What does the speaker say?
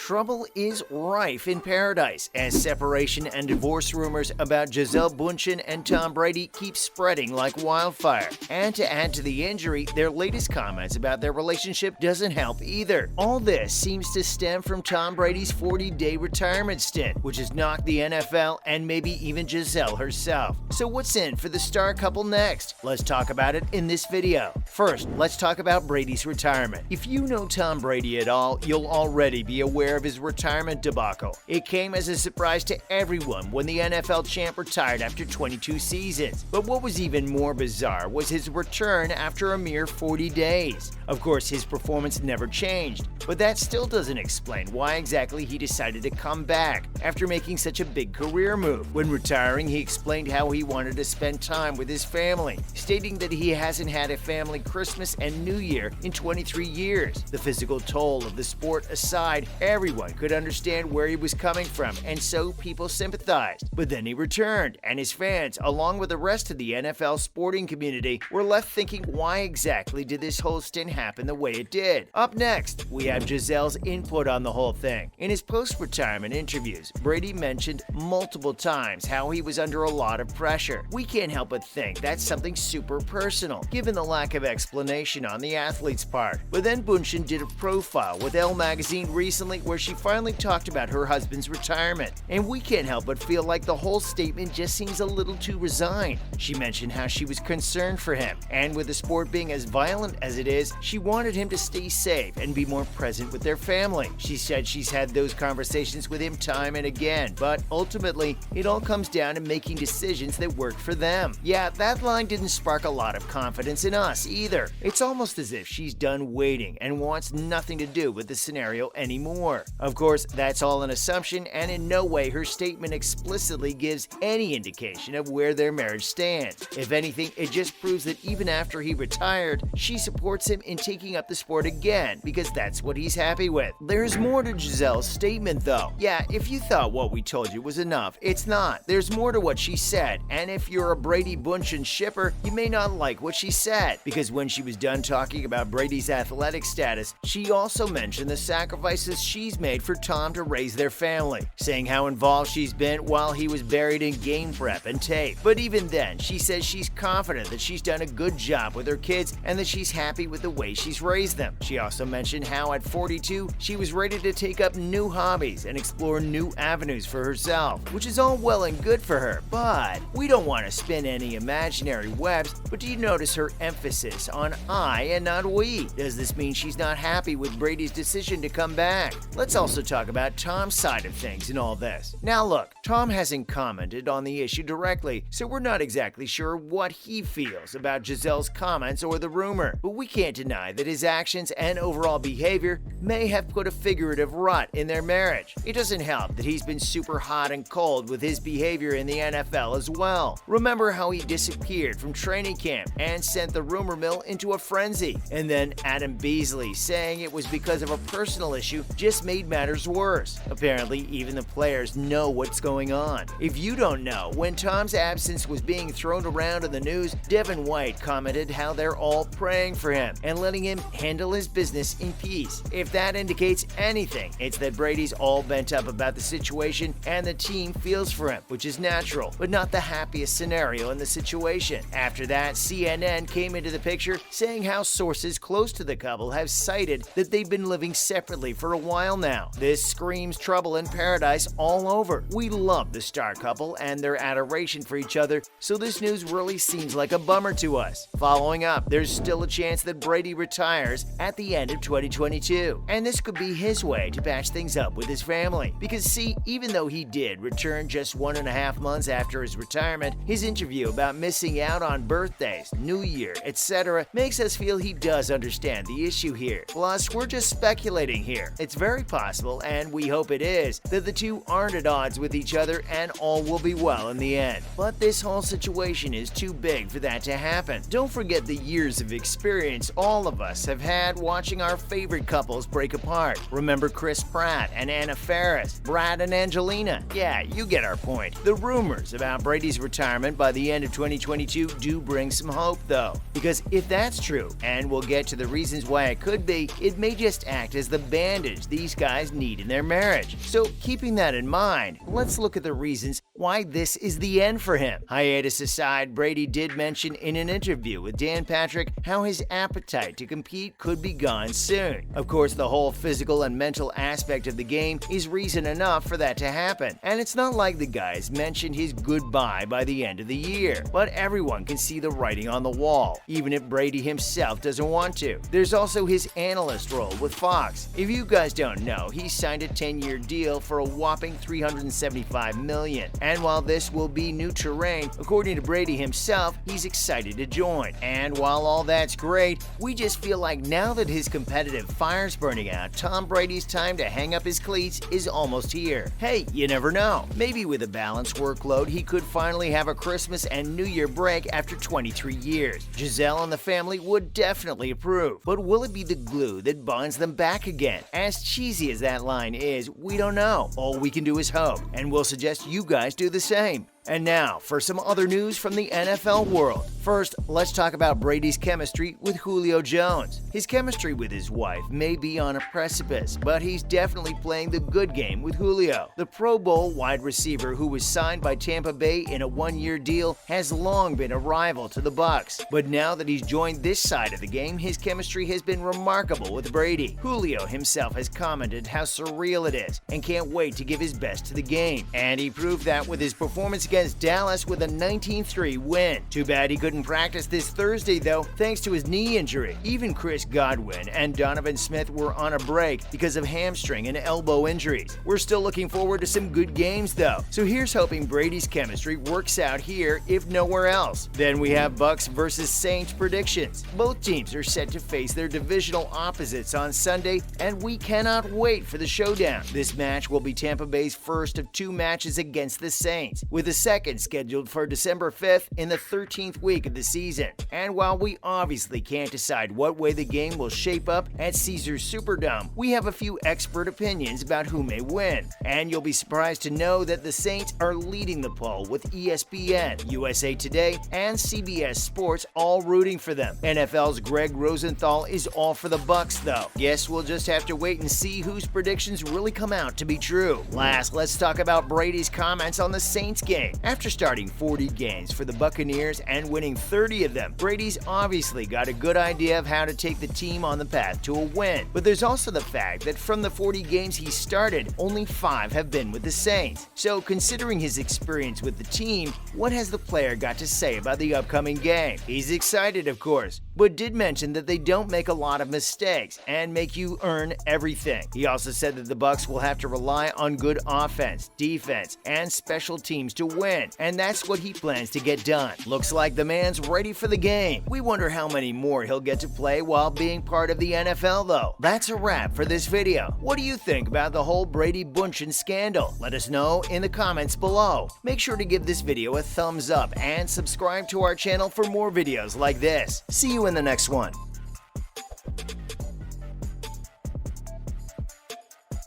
Trouble is rife in paradise as separation and divorce rumors about Gisele Bündchen and Tom Brady keep spreading like wildfire. And to add to the injury, their latest comments about their relationship doesn't help either. All this seems to stem from Tom Brady's 40-day retirement stint, which has knocked the NFL and maybe even Gisele herself. So what's in for the star couple next? Let's talk about it in this video. First, let's talk about Brady's retirement. If you know Tom Brady at all, you'll already be aware of his retirement debacle. It came as a surprise to everyone when the NFL champ retired after 22 seasons. But what was even more bizarre was his return after a mere 40 days. Of course, his performance never changed, but that still doesn't explain why exactly he decided to come back after making such a big career move. When retiring, he explained how he wanted to spend time with his family, stating that he hasn't had a family Christmas and New Year in 23 years. The physical toll of the sport aside, everyone could understand where he was coming from, and so people sympathized. But then he returned, and his fans, along with the rest of the NFL sporting community, were left thinking, why exactly did this whole stint happen the way it did? Up next, we have Gisele's input on the whole thing. In his post-retirement interviews, Brady mentioned multiple times how he was under a lot of pressure. We can't help but think that's something super personal, given the lack of explanation on the athlete's part. But then Bundchen did a profile with Elle magazine recently where she finally talked about her husband's retirement, and we can't help but feel like the whole statement just seems a little too resigned. She mentioned how she was concerned for him, and with the sport being as violent as it is, she wanted him to stay safe and be more present with their family. She said she's had those conversations with him time and again, but ultimately, it all comes down to making decisions that work for them. Yeah, that line didn't spark a lot of confidence in us either. It's almost as if she's done waiting and wants nothing to do with the scenario anymore. Of course, that's all an assumption, and in no way her statement explicitly gives any indication of where their marriage stands. If anything, it just proves that even after he retired, she supports him in taking up the sport again because that's what he's happy with. There's more to Gisele's statement though. Yeah, if you thought what we told you was enough, it's not. There's more to what she said, and if you're a Brady Bundchen shipper, you may not like what she said, because when she was done talking about Brady's athletic status, she also mentioned the sacrifices she's made for Tom to raise their family, saying how involved she's been while he was buried in game prep and tape. But even then, she says she's confident that she's done a good job with her kids and that she's happy with the way she's raised them. She also mentioned how at 42, she was ready to take up new hobbies and explore new avenues for herself, which is all well and good for her, but we don't want to spin any imaginary webs. But do you notice her emphasis on I and not we? Does this mean she's not happy with Brady's decision to come back? Let's also talk about Tom's side of things in all this. Now look, Tom hasn't commented on the issue directly, so we're not exactly sure what he feels about Gisele's comments or the rumor, but we can't deny that his actions and overall behavior may have put a figurative rut in their marriage. It doesn't help that he's been super hot and cold with his behavior in the NFL as well. Remember how he disappeared from training camp and sent the rumor mill into a frenzy, and then Adam Beasley saying it was because of a personal issue just made matters worse. Apparently, even the players know what's going on. If you don't know, when Tom's absence was being thrown around in the news, Devin White commented how they're all praying for him and letting him handle his business in peace. If that indicates anything, it's that Brady's all bent up about the situation and the team feels for him, which is natural, but not the happiest scenario in the situation. After that, CNN came into the picture saying how sources close to the couple have cited that they've been living separately for a while now. This screams trouble in paradise all over. We love the star couple and their adoration for each other, so this news really seems like a bummer to us. Following up, there's still a chance that Brady retires at the end of 2022, and this could be his way to patch things up with his family. Because see, even though he did return just 1.5 months after his retirement, his interview about missing out on birthdays, New Year, etc. makes us feel he does understand the issue here. Plus, we're just speculating here. It's very possible, and we hope it is, that the two aren't at odds with each other and all will be well in the end. But this whole situation is too big for that to happen. Don't forget the years of experience all of us have had watching our favorite couples break apart. Remember Chris Pratt and Anna Faris, Brad and Angelina? Yeah, you get our point. The rumors about Brady's retirement by the end of 2022 do bring some hope though, because if that's true, and we'll get to the reasons why it could be, it may just act as the bandage these these guys need in their marriage. So keeping that in mind, let's look at the reasons why this is the end for him. Hiatus aside, Brady did mention in an interview with Dan Patrick how his appetite to compete could be gone soon. Of course, the whole physical and mental aspect of the game is reason enough for that to happen, and it's not like the guys mentioned his goodbye by the end of the year. But everyone can see the writing on the wall, even if Brady himself doesn't want to. There's also his analyst role with Fox. If you guys don't know, he signed a 10-year deal for a whopping $375 million. And while this will be new terrain, according to Brady himself, he's excited to join. And while all that's great, we just feel like now that his competitive fire's burning out, Tom Brady's time to hang up his cleats is almost here. Hey, you never know. Maybe with a balanced workload, he could finally have a Christmas and New Year break after 23 years. Gisele and the family would definitely approve. But will it be the glue that binds them back again? As cheesy as that line is, we don't know. All we can do is hope, and we'll suggest you guys do the same. And now, for some other news from the NFL world. First, let's talk about Brady's chemistry with Julio Jones. His chemistry with his wife may be on a precipice, but he's definitely playing the good game with Julio. The Pro Bowl wide receiver who was signed by Tampa Bay in a one-year deal has long been a rival to the Bucs. But now that he's joined this side of the game, his chemistry has been remarkable with Brady. Julio himself has commented how surreal it is and can't wait to give his best to the game. And he proved that with his performance against Dallas with a 19-3 win. Too bad he couldn't practice this Thursday though, thanks to his knee injury. Even Chris Godwin and Donovan Smith were on a break because of hamstring and elbow injuries. We're still looking forward to some good games though, so here's hoping Brady's chemistry works out here if nowhere else. Then we have Bucs versus Saints predictions. Both teams are set to face their divisional opposites on Sunday, and we cannot wait for the showdown. This match will be Tampa Bay's first of two matches against the Saints, with the second scheduled for December 5th in the 13th week of the season. And while we obviously can't decide what way the game will shape up at Caesars Superdome, we have a few expert opinions about who may win. And you'll be surprised to know that the Saints are leading the poll, with ESPN, USA Today, and CBS Sports all rooting for them. NFL's Greg Rosenthal is all for the Bucs though. Guess we'll just have to wait and see whose predictions really come out to be true. Last, let's talk about Brady's comments on the Saints game. After starting 40 games for the Buccaneers and winning 30 of them, Brady's obviously got a good idea of how to take the team on the path to a win. But there's also the fact that from the 40 games he started, only 5 have been with the Saints. So considering his experience with the team, what has the player got to say about the upcoming game? He's excited, of course, but did mention that they don't make a lot of mistakes and make you earn everything. He also said that the Bucs will have to rely on good offense, defense, and special teams to win, and that's what he plans to get done. Looks like the man's ready for the game. We wonder how many more he'll get to play while being part of the NFL though. That's a wrap for this video. What do you think about the whole Brady Bundchen scandal? Let us know in the comments below. Make sure to give this video a thumbs up and subscribe to our channel for more videos like this. See you in the next one.